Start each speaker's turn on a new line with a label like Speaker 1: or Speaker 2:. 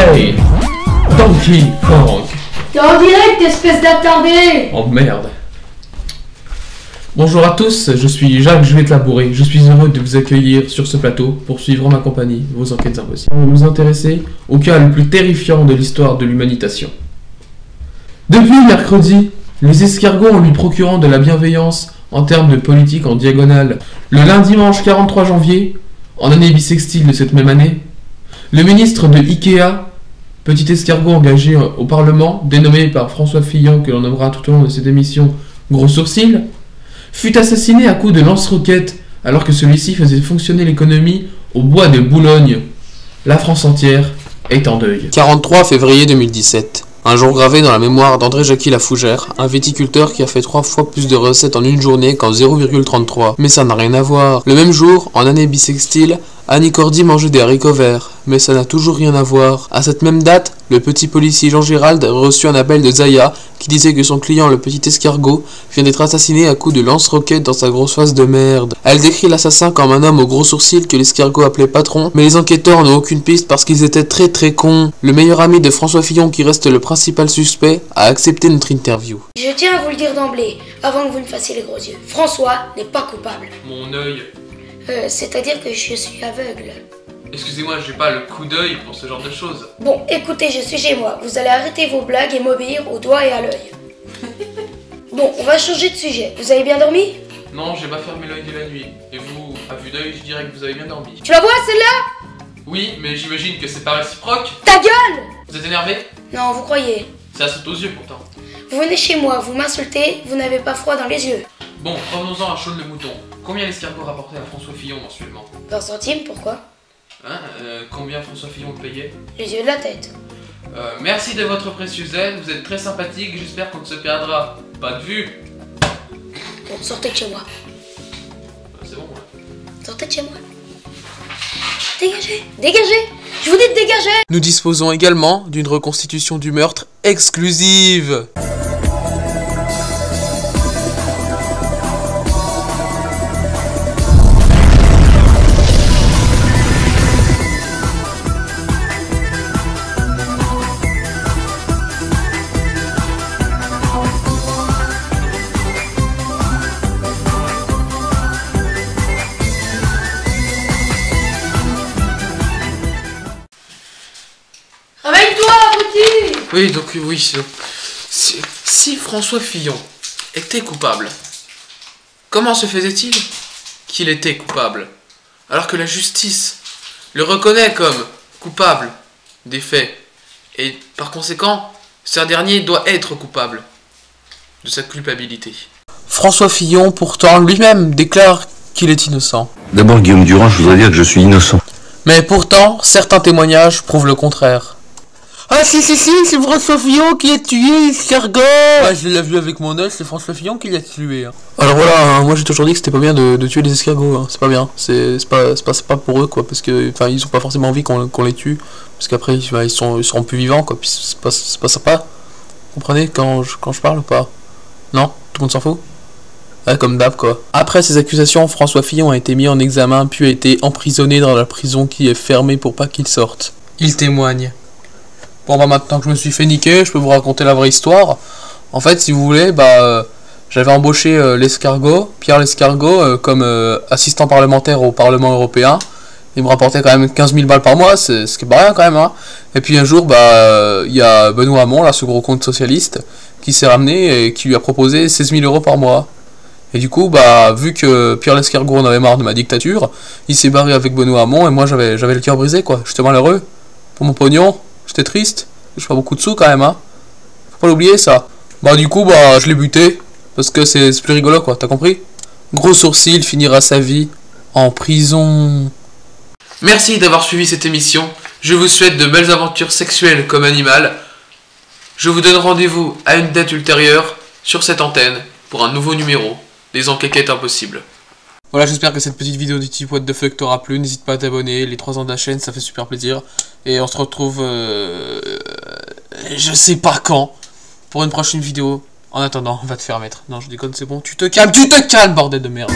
Speaker 1: Hey, Donkey Kong.
Speaker 2: T'es en direct, espèce d'attardé!
Speaker 1: Oh merde. Bonjour à tous, je suis Jacques Juliette Labouré. Je suis heureux de vous accueillir sur ce plateau pour suivre en ma compagnie vos enquêtes impossibles. Nous nous intéresser au cas le plus terrifiant de l'histoire de l'humanitation. Depuis mercredi, les escargots en lui procurant de la bienveillance en termes de politique en diagonale, le lundi dimanche 43 janvier, en année bissextile de cette même année, le ministre de Ikea, petit escargot engagé au Parlement, dénommé par François Fillon, que l'on nommera tout au long de cette émission Gros Sourcil, fut assassiné à coups de lance-roquettes alors que celui-ci faisait fonctionner l'économie au bois de Boulogne. La France entière est en deuil.
Speaker 3: 43 février 2017. Un jour gravé dans la mémoire d'André Jacqui Lafougère, un viticulteur qui a fait 3 fois plus de recettes en une journée qu'en 0,33. Mais ça n'a rien à voir. Le même jour, en année bissextile, Annie Cordy mangeait des haricots verts. Mais ça n'a toujours rien à voir. À cette même date, le petit policier Jean Gérald reçut un appel de Zaya qui disait que son client, le petit escargot, vient d'être assassiné à coups de lance-roquettes dans sa grosse face de merde. Elle décrit l'assassin comme un homme aux gros sourcils que l'escargot appelait patron, mais les enquêteurs n'ont aucune piste parce qu'ils étaient très cons. Le meilleur ami de François Fillon, qui reste le principal suspect, a accepté notre interview.
Speaker 2: Je tiens à vous le dire d'emblée, avant que vous ne fassiez les gros yeux. François n'est pas coupable.
Speaker 1: Mon œil.
Speaker 2: C'est-à-dire que je suis aveugle.
Speaker 1: Excusez-moi, j'ai pas le coup d'œil pour ce genre de choses.
Speaker 2: Bon, écoutez, je suis chez moi. Vous allez arrêter vos blagues et m'obéir au doigt et à l'œil. Bon, on va changer de sujet. Vous avez bien dormi?
Speaker 1: Non, j'ai pas fermé l'œil de la nuit. Et vous, à vue d'œil, je dirais que vous avez bien dormi.
Speaker 2: Tu la vois, celle-là?
Speaker 1: Oui, mais j'imagine que c'est pas réciproque.
Speaker 2: Ta gueule!
Speaker 1: Vous êtes énervé?
Speaker 2: Non, vous croyez.
Speaker 1: Ça saute aux yeux pourtant.
Speaker 2: Vous venez chez moi, vous m'insultez, vous n'avez pas froid dans les yeux.
Speaker 1: Bon, revenons-en à Chaune le Mouton. Combien l'escargot rapportait à François Fillon mensuellement?
Speaker 2: 20 centimes, pourquoi?
Speaker 1: Hein, combien François Fillon le payait?
Speaker 2: Les yeux de la tête.
Speaker 1: Merci de votre précieuse aide, vous êtes très sympathique, j'espère qu'on ne se perdra pas de vue.
Speaker 2: Bon, sortez de chez moi.
Speaker 1: C'est bon, ouais.
Speaker 2: Sortez de chez moi. Dégagez, dégagez. Je vous dis de dégager.
Speaker 3: Nous disposons également d'une reconstitution du meurtre exclusive.
Speaker 2: Réveille-toi, petit.
Speaker 1: Oui, donc oui, si François Fillon était coupable, comment se faisait-il qu'il était coupable, alors que la justice le reconnaît comme coupable des faits, et par conséquent, ce dernier doit être coupable de sa culpabilité.
Speaker 3: François Fillon, pourtant, lui-même déclare qu'il est innocent.
Speaker 4: D'abord, Guillaume Durand, je voudrais dire que je suis innocent.
Speaker 3: Mais pourtant, certains témoignages prouvent le contraire. Ah si, c'est François Fillon qui a tué l'escargot. Ouais, je l'ai vu avec mon œil, c'est François Fillon qui l'a tué. Alors voilà, hein, moi j'ai toujours dit que c'était pas bien de tuer les escargots, hein. C'est pas bien, c'est pas pour eux quoi, parce que enfin ils ont pas forcément envie qu'on les tue, parce qu'après ils seront plus vivants quoi, puis c'est pas sympa. Vous comprenez quand je parle ou pas? Non? Tout le monde s'en fout? Ouais, comme d'hab quoi. Après ces accusations, François Fillon a été mis en examen puis a été emprisonné dans la prison qui est fermée pour pas qu'il sorte. Il témoigne. Bon bah maintenant que je me suis fait niquer, je peux vous raconter la vraie histoire. En fait, si vous voulez, j'avais embauché l'escargot, Pierre l'escargot, comme assistant parlementaire au Parlement européen. Il me rapportait quand même 15 000 balles par mois, ce qui est pas rien quand même, hein. Et puis un jour, il y a Benoît Hamon, là, ce gros compte socialiste, qui s'est ramené et qui lui a proposé 16 000 euros par mois. Et du coup, vu que Pierre l'escargot en avait marre de ma dictature, il s'est barré avec Benoît Hamon et moi j'avais le cœur brisé quoi. J'étais malheureux pour mon pognon. J'étais triste, j'ai pas beaucoup de sous quand même, hein. Faut pas l'oublier ça. Du coup, je l'ai buté, parce que c'est plus rigolo quoi, t'as compris? Gros Sourcil finira sa vie en prison.
Speaker 1: Merci d'avoir suivi cette émission, je vous souhaite de belles aventures sexuelles comme animal. Je vous donne rendez-vous à une date ultérieure sur cette antenne pour un nouveau numéro des Enquêtes Impossibles.
Speaker 3: Voilà, j'espère que cette petite vidéo du type What the fuck t'aura plu. N'hésite pas à t'abonner, les 3 ans de la chaîne, ça fait super plaisir. Et on se retrouve, je sais pas quand, pour une prochaine vidéo. En attendant, va te faire mettre. Non, je déconne, c'est bon. Tu te calmes, bordel de merde.